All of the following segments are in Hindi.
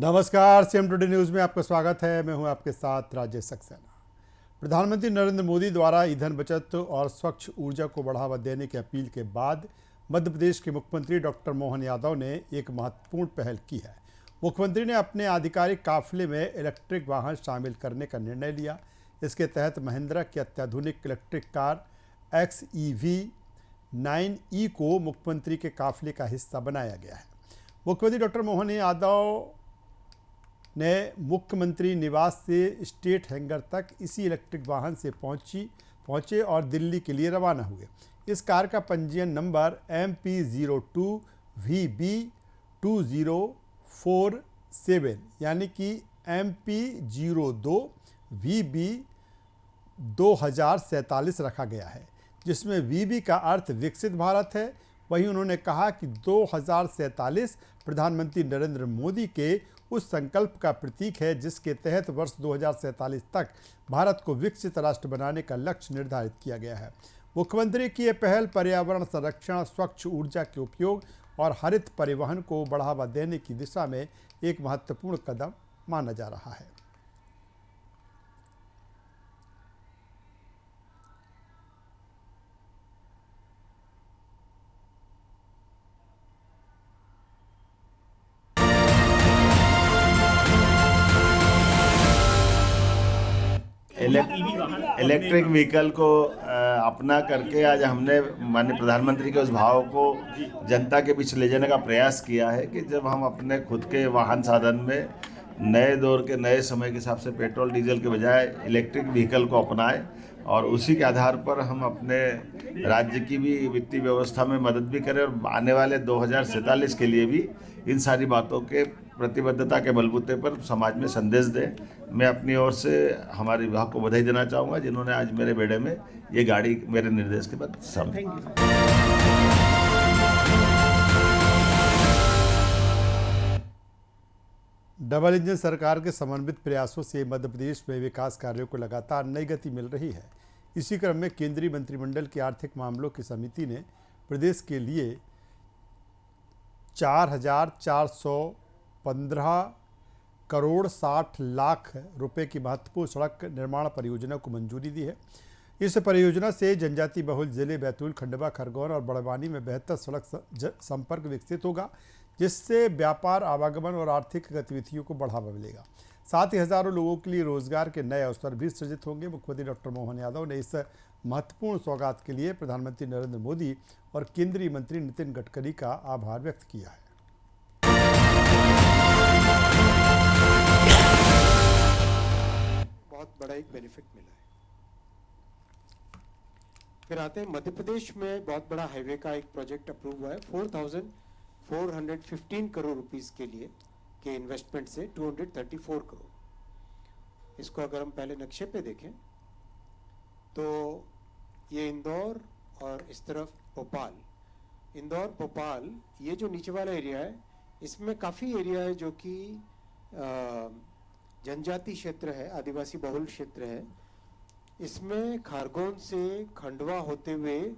नमस्कार, सीएम टुडे न्यूज़ में आपका स्वागत है। मैं हूं आपके साथ राजेश सक्सेना। प्रधानमंत्री नरेंद्र मोदी द्वारा ईंधन बचत और स्वच्छ ऊर्जा को बढ़ावा देने की अपील के बाद मध्य प्रदेश के मुख्यमंत्री डॉक्टर मोहन यादव ने एक महत्वपूर्ण पहल की है। मुख्यमंत्री ने अपने आधिकारिक काफिले में इलेक्ट्रिक वाहन शामिल करने का निर्णय लिया। इसके तहत महिंद्रा की अत्याधुनिक इलेक्ट्रिक कार XEV 9e को मुख्यमंत्री के काफिले का हिस्सा बनाया गया है। मुख्यमंत्री डॉक्टर मोहन यादव ने मुख्यमंत्री निवास से स्टेट हैंगर तक इसी इलेक्ट्रिक वाहन से पहुंचे और दिल्ली के लिए रवाना हुए। इस कार का पंजीयन नंबर MP02VB2047 यानी कि MP02VB2047 रखा गया है, जिसमें VB का अर्थ विकसित भारत है। वहीं उन्होंने कहा कि 2047 प्रधानमंत्री नरेंद्र मोदी के उस संकल्प का प्रतीक है जिसके तहत वर्ष 2047 तक भारत को विकसित राष्ट्र बनाने का लक्ष्य निर्धारित किया गया है। मुख्यमंत्री की यह पहल पर्यावरण संरक्षण, स्वच्छ ऊर्जा के उपयोग और हरित परिवहन को बढ़ावा देने की दिशा में एक महत्वपूर्ण कदम माना जा रहा है। इलेक्ट्रिक व्हीकल को अपना करके आज हमने माननीय प्रधानमंत्री के उस भाव को जनता के बीच ले जाने का प्रयास किया है कि जब हम अपने खुद के वाहन साधन में नए दौर के नए समय के हिसाब से पेट्रोल डीजल के बजाय इलेक्ट्रिक व्हीकल को अपनाएं और उसी के आधार पर हम अपने राज्य की भी वित्तीय व्यवस्था में मदद भी करें और आने वाले 2047 के लिए भी इन सारी बातों के प्रतिबद्धता के बलबूते पर समाज में संदेश दें। मैं अपनी ओर से हमारे विभाग को बधाई देना चाहूँगा जिन्होंने आज मेरे बेड़े में ये गाड़ी मेरे निर्देश के बाद सौंपी। डबल इंजन सरकार के समन्वित प्रयासों से मध्य प्रदेश में विकास कार्यों को लगातार नई गति मिल रही है। इसी क्रम में केंद्रीय मंत्रिमंडल की आर्थिक मामलों की समिति ने प्रदेश के लिए 4,415 करोड़ 60 लाख रुपए की महत्वपूर्ण सड़क निर्माण परियोजना को मंजूरी दी है। इस परियोजना से जनजाति बहुल जिले बैतूल, खंडवा, खरगोन और बड़वानी में बेहतर सड़क संपर्क विकसित होगा, जिससे व्यापार, आवागमन और आर्थिक गतिविधियों को बढ़ावा मिलेगा। साथ ही हजारों लोगों के लिए रोजगार के नए अवसर भी सृजित होंगे। मुख्यमंत्री डॉक्टर मोहन यादव ने इस महत्वपूर्ण सौगात के लिए प्रधानमंत्री नरेंद्र मोदी और केंद्रीय मंत्री नितिन गडकरी का आभार व्यक्त किया है। बहुत बड़ा एक बेनिफिट मिला है। फिर आते हैं मध्य प्रदेश में बहुत बड़ा हाईवे का एक प्रोजेक्ट अप्रूव हुआ है 4,415 करोड़ रुपीस के लिए के इन्वेस्टमेंट से 234 करोड़। इसको अगर हम पहले नक्शे पे देखें तो ये इंदौर और इस तरफ भोपाल, इंदौर भोपाल, ये जो नीचे वाला एरिया है इसमें काफ़ी एरिया है जो कि जनजाति क्षेत्र है, आदिवासी बहुल क्षेत्र है। इसमें खारगोन से खंडवा होते हुए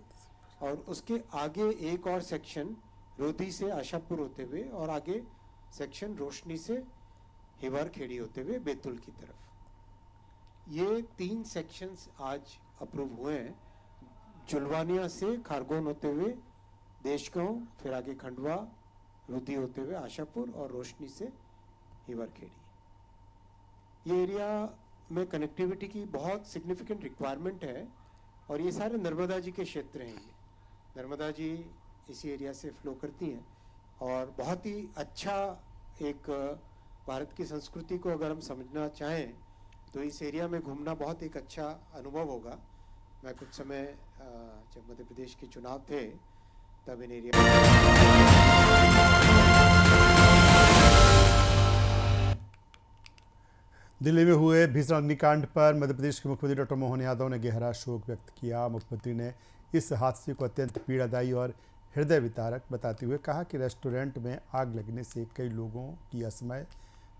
और उसके आगे एक और सेक्शन रोधी से आशापुर होते हुए और आगे सेक्शन रोशनी से हिवारखेड़ी होते हुए बैतूल की तरफ, ये 3 सेक्शंस आज अप्रूव हुए हैं। जुलवानिया से खारगोन होते हुए देशगांव, फिर आगे खंडवा, रोधी होते हुए आशापुर और रोशनी से हिवारखेड़ी। ये एरिया में कनेक्टिविटी की बहुत सिग्निफिकेंट रिक्वायरमेंट है और ये सारे नर्मदा जी के क्षेत्र हैं। ये नर्मदा जी इसी एरिया से फ्लो करती हैं और बहुत ही अच्छा एक भारत की संस्कृति को अगर हम समझना चाहें तो इस एरिया में घूमना बहुत एक अच्छा अनुभव होगा। मैं कुछ समय जब मध्य प्रदेश के चुनाव थे तब इन एरिया दिल्ली में हुए भीषण अग्निकांड पर मध्य प्रदेश के मुख्यमंत्री डॉक्टर मोहन यादव ने गहरा शोक व्यक्त किया। मुख्यमंत्री ने इस हादसे को अत्यंत पीड़ादायी और हृदय विदारक बताते हुए कहा कि रेस्टोरेंट में आग लगने से कई लोगों की असमय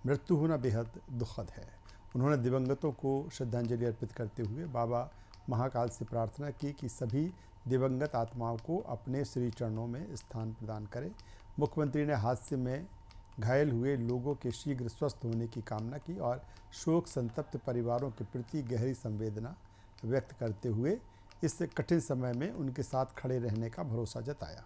मृत्यु होना बेहद दुखद है। उन्होंने दिवंगतों को श्रद्धांजलि अर्पित करते हुए बाबा महाकाल से प्रार्थना की कि सभी दिवंगत आत्माओं को अपने श्री चरणों में स्थान प्रदान करें। मुख्यमंत्री ने हादसे में घायल हुए लोगों के शीघ्र स्वस्थ होने की कामना की और शोक संतप्त परिवारों के प्रति गहरी संवेदना व्यक्त करते हुए इस कठिन समय में उनके साथ खड़े रहने का भरोसा जताया।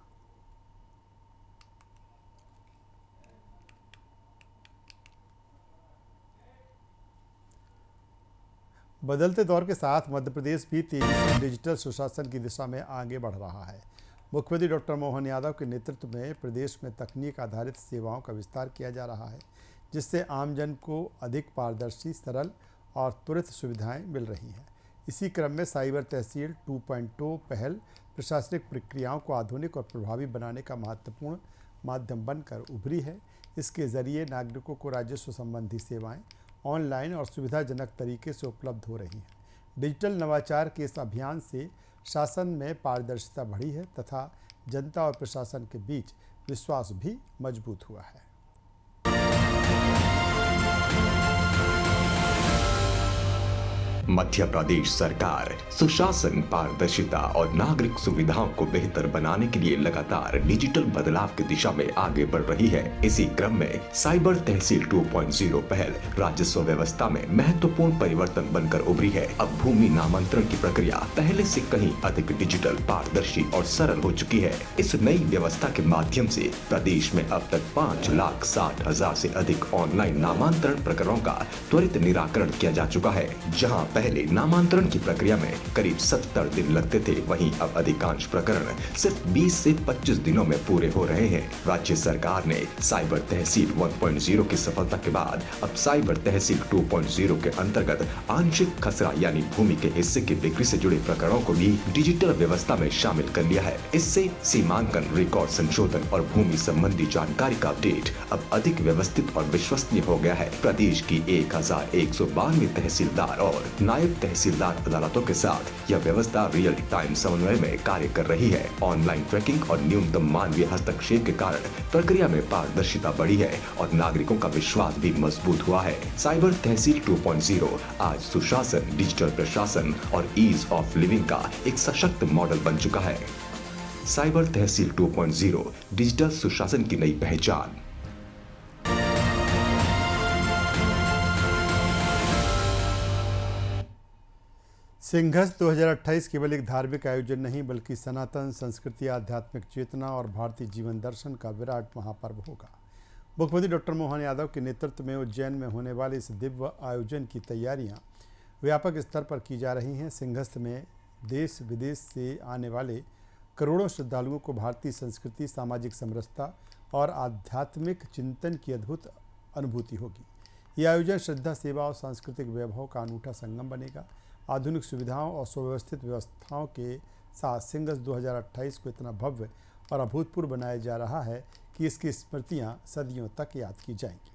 बदलते दौर के साथ मध्य प्रदेश भी तेजी से डिजिटल सुशासन की दिशा में आगे बढ़ रहा है। मुख्यमंत्री डॉक्टर मोहन यादव के नेतृत्व में प्रदेश में तकनीक आधारित सेवाओं का विस्तार किया जा रहा है, जिससे आमजन को अधिक पारदर्शी, सरल और त्वरित सुविधाएं मिल रही हैं। इसी क्रम में साइबर तहसील 2.0 पहल प्रशासनिक प्रक्रियाओं को आधुनिक और प्रभावी बनाने का महत्वपूर्ण माध्यम बनकर उभरी है। इसके जरिए नागरिकों को राजस्व संबंधी सेवाएं ऑनलाइन और सुविधाजनक तरीके से उपलब्ध हो रही हैं। डिजिटल नवाचार के इस अभियान से शासन में पारदर्शिता बढ़ी है तथा जनता और प्रशासन के बीच विश्वास भी मजबूत हुआ है। मध्य प्रदेश सरकार सुशासन, पारदर्शिता और नागरिक सुविधाओं को बेहतर बनाने के लिए लगातार डिजिटल बदलाव की दिशा में आगे बढ़ रही है। इसी क्रम में साइबर तहसील 2.0 पहल राजस्व व्यवस्था में महत्वपूर्ण परिवर्तन बनकर उभरी है। अब भूमि नामांतरण की प्रक्रिया पहले से कहीं अधिक डिजिटल, पारदर्शी और सरल हो चुकी है। इस नई व्यवस्था के माध्यम से प्रदेश में अब तक 5,60,000 से अधिक ऑनलाइन नामांतरण प्रकरणों का त्वरित निराकरण किया जा चुका है। जहां पहले नामांतरण की प्रक्रिया में करीब 70 दिन लगते थे, वहीं अब अधिकांश प्रकरण सिर्फ 20 से 25 दिनों में पूरे हो रहे हैं। राज्य सरकार ने साइबर तहसील 1.0 की सफलता के बाद अब साइबर तहसील 2.0 के अंतर्गत आंशिक खसरा यानी भूमि के हिस्से की बिक्री से जुड़े प्रकरणों को भी डिजिटल व्यवस्था में शामिल कर लिया है। इससे सीमांकन, रिकॉर्ड संशोधन और भूमि संबंधी जानकारी का अपडेट अब अधिक व्यवस्थित और विश्वसनीय हो गया है। प्रदेश की 1192 तहसीलदार और नायब तहसीलदार अदालतों के साथ यह व्यवस्था रियल टाइम समन्वय में कार्य कर रही है। ऑनलाइन ट्रैकिंग और न्यूनतम मानवीय हस्तक्षेप के कारण प्रक्रिया में पारदर्शिता बढ़ी है और नागरिकों का विश्वास भी मजबूत हुआ है। साइबर तहसील 2.0 आज सुशासन, डिजिटल प्रशासन और ईज ऑफ लिविंग का एक सशक्त मॉडल बन चुका है। साइबर तहसील 2.0 डिजिटल सुशासन की नई पहचान। सिंघस 2028 केवल एक धार्मिक आयोजन नहीं बल्कि सनातन संस्कृति, आध्यात्मिक चेतना और भारतीय जीवन दर्शन का विराट महापर्व होगा। मुख्यमंत्री डॉक्टर मोहन यादव के नेतृत्व में उज्जैन में होने वाले इस दिव्य आयोजन की तैयारियां व्यापक स्तर पर की जा रही हैं। सिंघस में देश विदेश से आने वाले करोड़ों श्रद्धालुओं को भारतीय संस्कृति, सामाजिक समरसता और आध्यात्मिक चिंतन की अद्भुत अनुभूति होगी। यह आयोजन श्रद्धा, सेवा और सांस्कृतिक वैभव का अनूठा संगम बनेगा। आधुनिक सुविधाओं और सुव्यवस्थित व्यवस्थाओं के साथ सिंघस 2028 को इतना भव्य और अभूतपूर्व बनाया जा रहा है कि इसकी स्मृतियां सदियों तक याद की जाएंगी।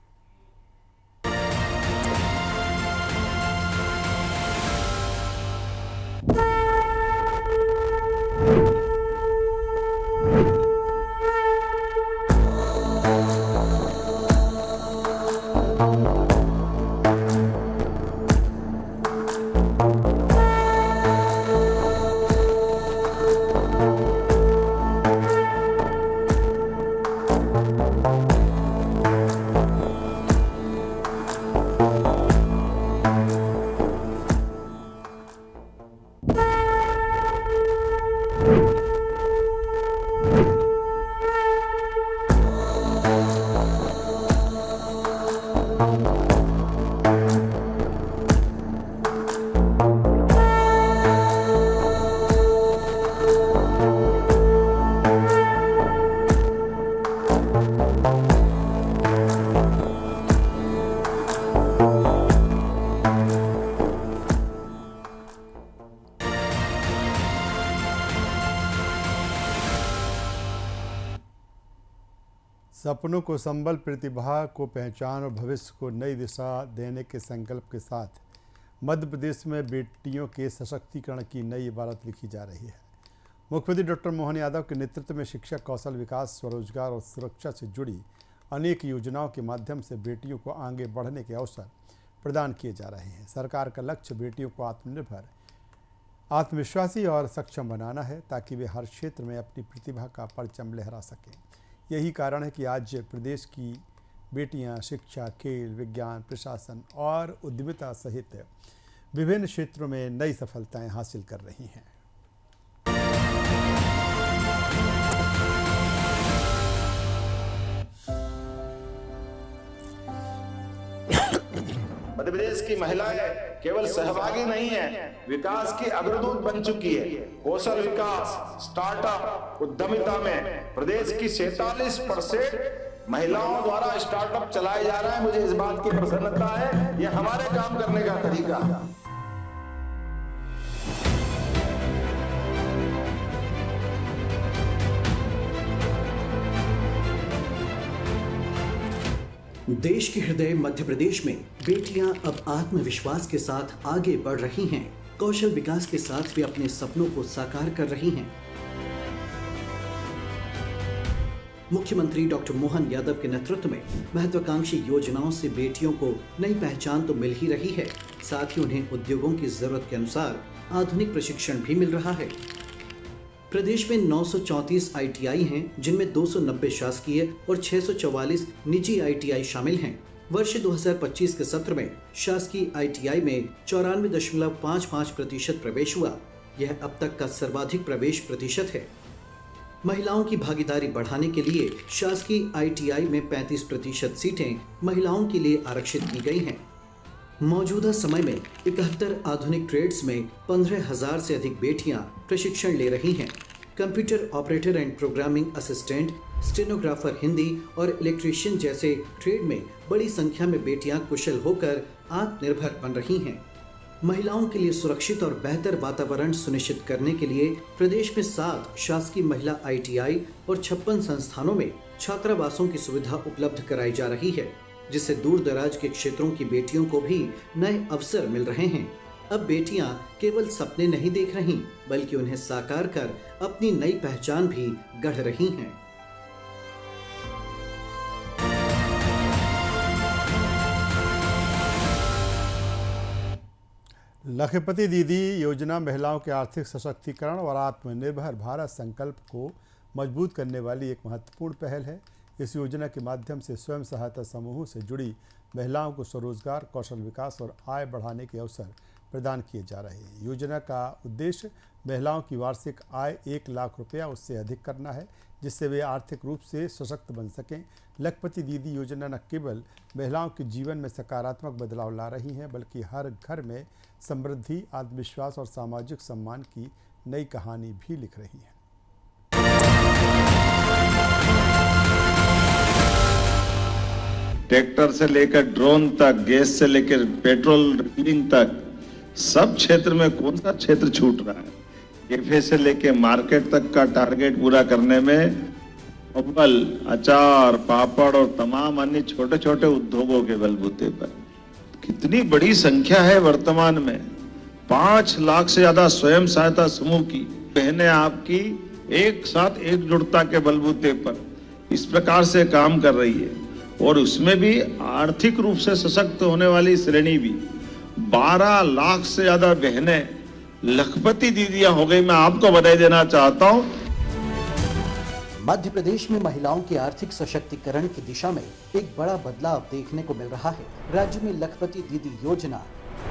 सपनों को संबल, प्रतिभा को पहचान और भविष्य को नई दिशा देने के संकल्प के साथ मध्य प्रदेश में बेटियों के सशक्तिकरण की नई इबारत लिखी जा रही है। मुख्यमंत्री डॉक्टर मोहन यादव के नेतृत्व में शिक्षा, कौशल विकास, स्वरोजगार और सुरक्षा से जुड़ी अनेक योजनाओं के माध्यम से बेटियों को आगे बढ़ने के अवसर प्रदान किए जा रहे हैं। सरकार का लक्ष्य बेटियों को आत्मनिर्भर, आत्मविश्वासी और सक्षम बनाना है ताकि वे हर क्षेत्र में अपनी प्रतिभा का परचम लहरा सकें। यही कारण है कि आज प्रदेश की बेटियां शिक्षा, खेल, विज्ञान, प्रशासन और उद्यमिता सहित विभिन्न क्षेत्रों में नई सफलताएं हासिल कर रही हैं। मध्य प्रदेश की महिलाएं केवल सहभागी नहीं है, विकास की अग्रदूत बन चुकी है। कौशल विकास, स्टार्टअप, उद्यमिता में प्रदेश की 47% महिलाओं द्वारा स्टार्टअप चलाए जा रहे हैं। मुझे इस बात की प्रसन्नता है, यह हमारे काम करने का तरीका है। देश के हृदय मध्य प्रदेश में बेटियां अब आत्मविश्वास के साथ आगे बढ़ रही हैं। कौशल विकास के साथ वे अपने सपनों को साकार कर रही हैं। मुख्यमंत्री डॉक्टर मोहन यादव के नेतृत्व में महत्वाकांक्षी योजनाओं से बेटियों को नई पहचान तो मिल ही रही है, साथ ही उन्हें उद्योगों की जरूरत के अनुसार आधुनिक प्रशिक्षण भी मिल रहा है। प्रदेश में 934 ITI हैं, जिनमें 290 शासकीय और 644 निजी ITI शामिल हैं। वर्ष 2025 के सत्र में शासकीय ITI में 94.55% प्रवेश हुआ। यह अब तक का सर्वाधिक प्रवेश प्रतिशत है। महिलाओं की भागीदारी बढ़ाने के लिए शासकीय ITI में 35% सीटें महिलाओं के लिए आरक्षित की गई हैं। मौजूदा समय में 71 आधुनिक ट्रेड्स में 15,000 से अधिक बेटियां प्रशिक्षण ले रही हैं। Computer operator and programming assistant, stenographer Hindi और इलेक्ट्रीशियन जैसे ट्रेड में बड़ी संख्या में बेटियां कुशल होकर आत्मनिर्भर बन रही हैं। महिलाओं के लिए सुरक्षित और बेहतर वातावरण सुनिश्चित करने के लिए प्रदेश में 7 शासकीय महिला ITI और 56 संस्थानों में छात्रावासों की सुविधा उपलब्ध कराई जा रही है, जिससे दूर दराज के क्षेत्रों की बेटियों को भी नए अवसर मिल रहे हैं। अब बेटियां केवल सपने नहीं देख रहीं, बल्कि उन्हें साकार कर अपनी नई पहचान भी गढ़ रही हैं। लखपति दीदी योजना महिलाओं के आर्थिक सशक्तिकरण और आत्मनिर्भर भारत संकल्प को मजबूत करने वाली एक महत्वपूर्ण पहल है। इस योजना के माध्यम से स्वयं सहायता समूहों से जुड़ी महिलाओं को स्वरोजगार, कौशल विकास और आय बढ़ाने के अवसर प्रदान किए जा रहे हैं। योजना का उद्देश्य महिलाओं की वार्षिक आय 1 लाख रुपया उससे अधिक करना है, जिससे वे आर्थिक रूप से सशक्त बन सकें। लखपति दीदी योजना न केवल महिलाओं के जीवन में सकारात्मक बदलाव ला रही है, बल्कि हर घर में समृद्धि, आत्मविश्वास और सामाजिक सम्मान की नई कहानी भी लिख रही है। ट्रैक्टर से लेकर ड्रोन तक, गैस से लेकर पेट्रोल रिफिलिंग तक, सब क्षेत्र में कौन सा क्षेत्र छूट रहा है? कैफे से लेकर मार्केट तक का टारगेट पूरा करने में अव्वल अचार, पापड़ और तमाम अन्य छोटे छोटे उद्योगों के बलबूते पर कितनी बड़ी संख्या है। वर्तमान में 5 लाख से ज्यादा स्वयं सहायता समूह की बहनें आपकी एक साथ एकजुटता के बलबूते पर इस प्रकार से काम कर रही है, और उसमें भी आर्थिक रूप से सशक्त होने वाली श्रेणी भी 12 लाख से ज्यादा बहनें लखपति दीदियां हो गई। मैं आपको बधाई देना चाहता हूं। मध्य प्रदेश में महिलाओं के आर्थिक सशक्तिकरण की दिशा में एक बड़ा बदलाव देखने को मिल रहा है। राज्य में लखपति दीदी योजना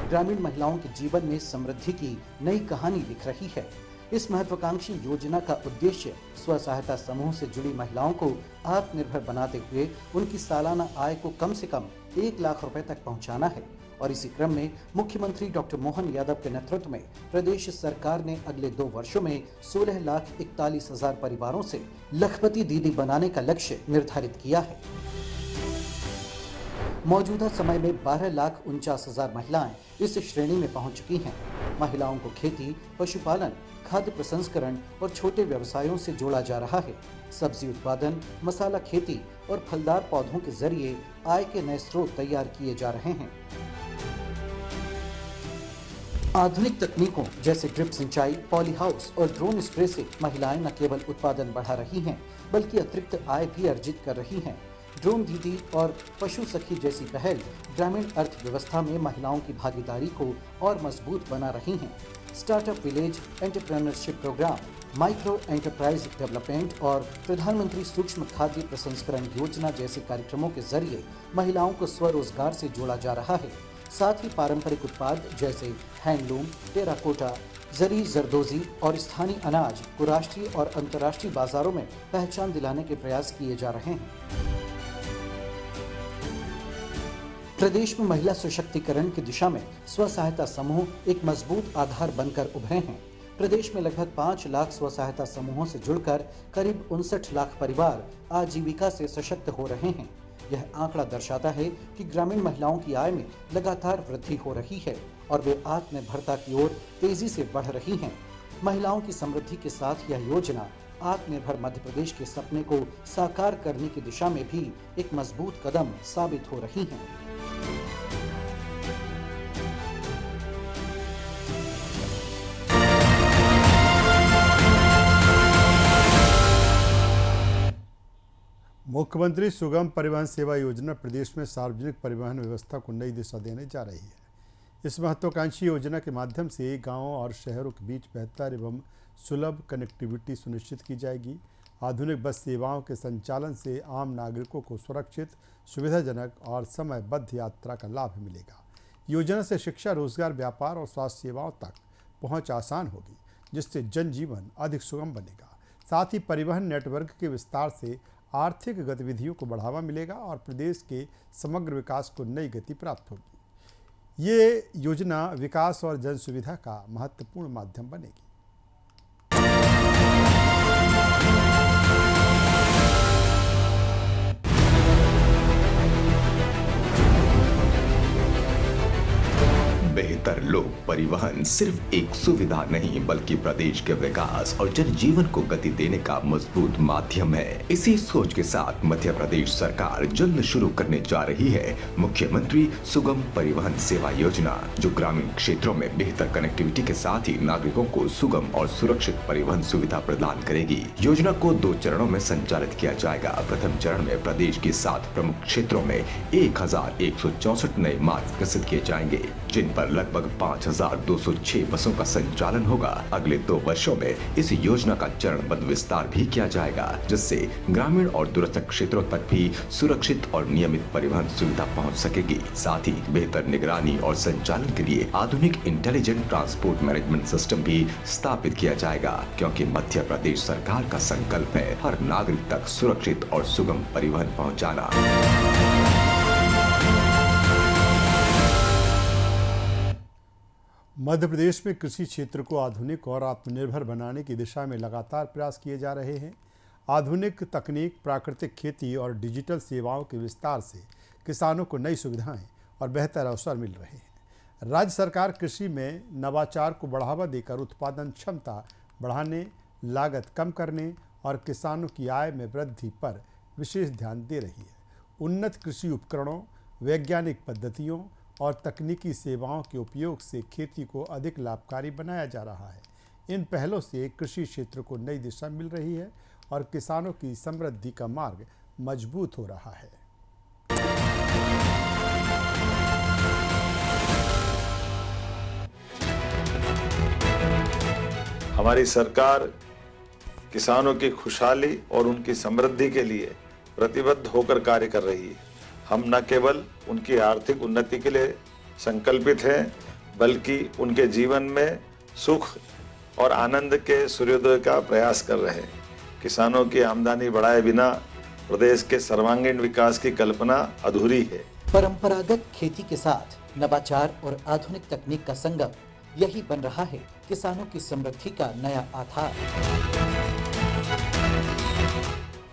ग्रामीण महिलाओं के जीवन में समृद्धि की नई कहानी लिख रही है। इस महत्वाकांक्षी योजना का उद्देश्य स्व सहायता समूह से जुड़ी महिलाओं को आत्मनिर्भर बनाते हुए उनकी सालाना आय को कम से कम 1 लाख रुपए तक पहुंचाना है। और इसी क्रम में मुख्यमंत्री डॉक्टर मोहन यादव के नेतृत्व में प्रदेश सरकार ने अगले 2 वर्षों में 16,41,000 परिवारों से लखपति दीदी बनाने का लक्ष्य निर्धारित किया है। मौजूदा समय में 12,49,000 महिलाएं इस श्रेणी में पहुंच चुकी हैं। महिलाओं को खेती, पशुपालन, खाद्य प्रसंस्करण और छोटे व्यवसायों से जोड़ा जा रहा है। सब्जी उत्पादन, मसाला खेती और फलदार पौधों के जरिए आय के नए स्रोत तैयार किए जा रहे हैं। आधुनिक तकनीकों जैसे ड्रिप सिंचाई, पॉली हाउस और ड्रोन स्प्रे से महिलाएं न केवल उत्पादन बढ़ा रही हैं, बल्कि अतिरिक्त आय भी अर्जित कर रही हैं। ड्रोन दीदी और पशु सखी जैसी पहल ग्रामीण अर्थव्यवस्था में महिलाओं की भागीदारी को और मजबूत बना रही हैं। Startup village entrepreneurship program, micro enterprise development और प्रधानमंत्री सूक्ष्म खाद्य प्रसंस्करण योजना जैसे कार्यक्रमों के जरिए महिलाओं को स्वरोजगार से जोड़ा जा रहा है। साथ ही पारंपरिक उत्पाद जैसे हैंडलूम, टेराकोटा, जरी जरदोजी और स्थानीय अनाज को राष्ट्रीय और अंतर्राष्ट्रीय बाजारों में पहचान दिलाने के प्रयास किए जा रहे हैं। प्रदेश में महिला सशक्तिकरण की दिशा में स्व सहायता समूह एक मजबूत आधार बनकर उभरे हैं। प्रदेश में लगभग 5 लाख स्व सहायता समूहों से जुड़कर करीब 59 लाख परिवार आजीविका से सशक्त हो रहे हैं। यह आंकड़ा दर्शाता है कि ग्रामीण महिलाओं की आय में लगातार वृद्धि हो रही है और वे आत्मनिर्भरता की ओर तेजी से बढ़ रही हैं। महिलाओं की समृद्धि के साथ यह योजना आत्मनिर्भर मध्य प्रदेश के सपने को साकार करने की दिशा में भी एक मजबूत कदम साबित हो रही है। मुख्यमंत्री सुगम परिवहन सेवा योजना प्रदेश में सार्वजनिक परिवहन व्यवस्था को नई दिशा देने जा रही है। इस महत्वाकांक्षी योजना के माध्यम से गांवों और शहरों के बीच बेहतर एवं सुलभ कनेक्टिविटी सुनिश्चित की जाएगी। आधुनिक बस सेवाओं के संचालन से आम नागरिकों को सुरक्षित, सुविधाजनक और समयबद्ध यात्रा का लाभ मिलेगा। योजना से शिक्षा, रोजगार, व्यापार और स्वास्थ्य सेवाओं तक पहुँच आसान होगी, जिससे जनजीवन अधिक सुगम बनेगा। साथ ही परिवहन नेटवर्क के विस्तार से आर्थिक गतिविधियों को बढ़ावा मिलेगा और प्रदेश के समग्र विकास को नई गति प्राप्त होगी। ये योजना विकास और जन सुविधा का महत्वपूर्ण माध्यम बनेगी। बेहतर लोक परिवहन सिर्फ एक सुविधा नहीं बल्कि प्रदेश के विकास और जनजीवन को गति देने का मजबूत माध्यम है। इसी सोच के साथ मध्य प्रदेश सरकार जल्द शुरू करने जा रही है मुख्यमंत्री सुगम परिवहन सेवा योजना, जो ग्रामीण क्षेत्रों में बेहतर कनेक्टिविटी के साथ ही नागरिकों को सुगम और सुरक्षित परिवहन सुविधा प्रदान करेगी। योजना को 2 चरणों में संचालित किया जाएगा। प्रथम चरण में प्रदेश के 7 प्रमुख क्षेत्रों में 1164 नए मार्ग विकसित किए जाएंगे, जिन पर लगभग 5206 बसों का संचालन होगा। अगले 2 वर्षों में इस योजना का चरणबद्ध विस्तार भी किया जाएगा, जिससे ग्रामीण और दूरस्थ क्षेत्रों तक भी सुरक्षित और नियमित परिवहन सुविधा पहुंच सकेगी। साथ ही बेहतर निगरानी और संचालन के लिए आधुनिक इंटेलिजेंट ट्रांसपोर्ट मैनेजमेंट सिस्टम भी स्थापित किया जाएगा, क्योंकि मध्य प्रदेश सरकार का संकल्प है हर नागरिक तक सुरक्षित और सुगम परिवहन पहुँचाना। मध्य प्रदेश में कृषि क्षेत्र को आधुनिक और आत्मनिर्भर बनाने की दिशा में लगातार प्रयास किए जा रहे हैं। आधुनिक तकनीक, प्राकृतिक खेती और डिजिटल सेवाओं के विस्तार से किसानों को नई सुविधाएं और बेहतर अवसर मिल रहे हैं। राज्य सरकार कृषि में नवाचार को बढ़ावा देकर उत्पादन क्षमता बढ़ाने, लागत कम करने और किसानों की आय में वृद्धि पर विशेष ध्यान दे रही है। उन्नत कृषि उपकरणों, वैज्ञानिक पद्धतियों और तकनीकी सेवाओं के उपयोग से खेती को अधिक लाभकारी बनाया जा रहा है। इन पहलों से कृषि क्षेत्र को नई दिशा मिल रही है और किसानों की समृद्धि का मार्ग मजबूत हो रहा है। हमारी सरकार किसानों की खुशहाली और उनकी समृद्धि के लिए प्रतिबद्ध होकर कार्य कर रही है। हम न केवल उनकी आर्थिक उन्नति के लिए संकल्पित हैं, बल्कि उनके जीवन में सुख और आनंद के सूर्योदय का प्रयास कर रहे हैं। किसानों की आमदनी बढ़ाए बिना प्रदेश के सर्वांगीण विकास की कल्पना अधूरी है। परंपरागत खेती के साथ नवाचार और आधुनिक तकनीक का संगम, यही बन रहा है किसानों की समृद्धि का नया आधार।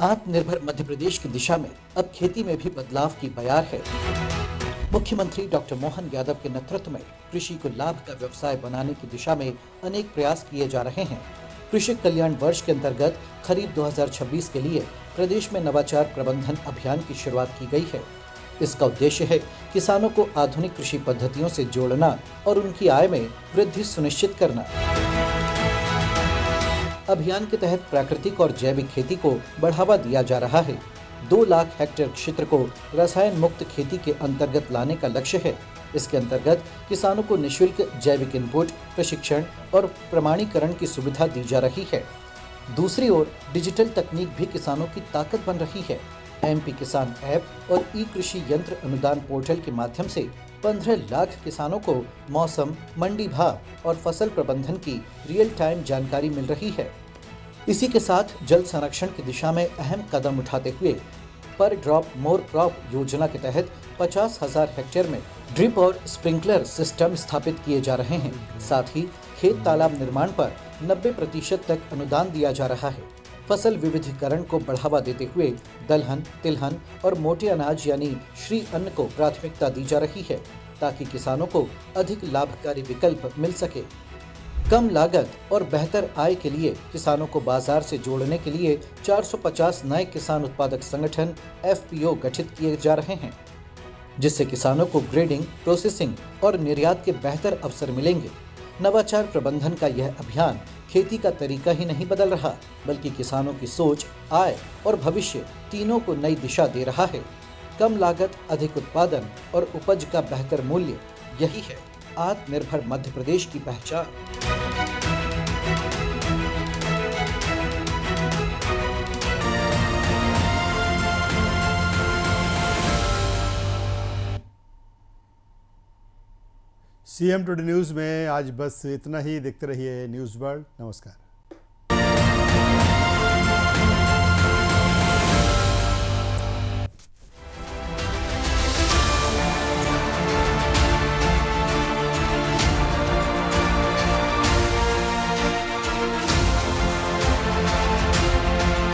आत्मनिर्भर मध्य प्रदेश की दिशा में अब खेती में भी बदलाव की बयार है। मुख्यमंत्री डॉक्टर मोहन यादव के नेतृत्व में कृषि को लाभ का व्यवसाय बनाने की दिशा में अनेक प्रयास किए जा रहे हैं। कृषि कल्याण वर्ष के अंतर्गत खरीफ 2026 के लिए प्रदेश में नवाचार प्रबंधन अभियान की शुरुआत की गई है। इसका उद्देश्य है किसानों को आधुनिक कृषि पद्धतियों से जोड़ना और उनकी आय में वृद्धि सुनिश्चित करना। अभियान के तहत प्राकृतिक और जैविक खेती को बढ़ावा दिया जा रहा है। 2 लाख हेक्टेयर क्षेत्र को रसायन मुक्त खेती के अंतर्गत लाने का लक्ष्य है। इसके अंतर्गत किसानों को निःशुल्क जैविक इनपुट, प्रशिक्षण और प्रमाणीकरण की सुविधा दी जा रही है। दूसरी ओर डिजिटल तकनीक भी किसानों की ताकत बन रही है। एमपी किसान ऐप और ई कृषि यंत्र अनुदान पोर्टल के माध्यम से 15 लाख किसानों को मौसम, मंडी भाव और फसल प्रबंधन की रियल टाइम जानकारी मिल रही है। इसी के साथ जल संरक्षण की दिशा में अहम कदम उठाते हुए पर ड्रॉप मोर क्रॉप योजना के तहत 50,000 हेक्टेयर में ड्रिप और स्प्रिंकलर सिस्टम स्थापित किए जा रहे हैं। साथ ही खेत तालाब निर्माण पर 90% तक अनुदान दिया जा रहा है। फसल विविधीकरण को बढ़ावा देते हुए दलहन, तिलहन और मोटे अनाज यानी श्री अन्न को प्राथमिकता दी जा रही है ताकि किसानों को अधिक लाभकारी विकल्प मिल सके। कम लागत और बेहतर आय के लिए किसानों को बाजार से जोड़ने के लिए 450 नए किसान उत्पादक संगठन FPO गठित किए जा रहे हैं, जिससे किसानों को ग्रेडिंग, प्रोसेसिंग और निर्यात के बेहतर अवसर मिलेंगे। नवाचार प्रबंधन का यह अभियान खेती का तरीका ही नहीं बदल रहा, बल्कि किसानों की सोच, आय और भविष्य तीनों को नई दिशा दे रहा है। कम लागत, अधिक उत्पादन और उपज का बेहतर मूल्य, यही है आत्मनिर्भर मध्य प्रदेश की पहचान। CM टुडे न्यूज़ में आज बस इतना ही। देखते रहिए न्यूज़ वर्ल्ड। नमस्कार।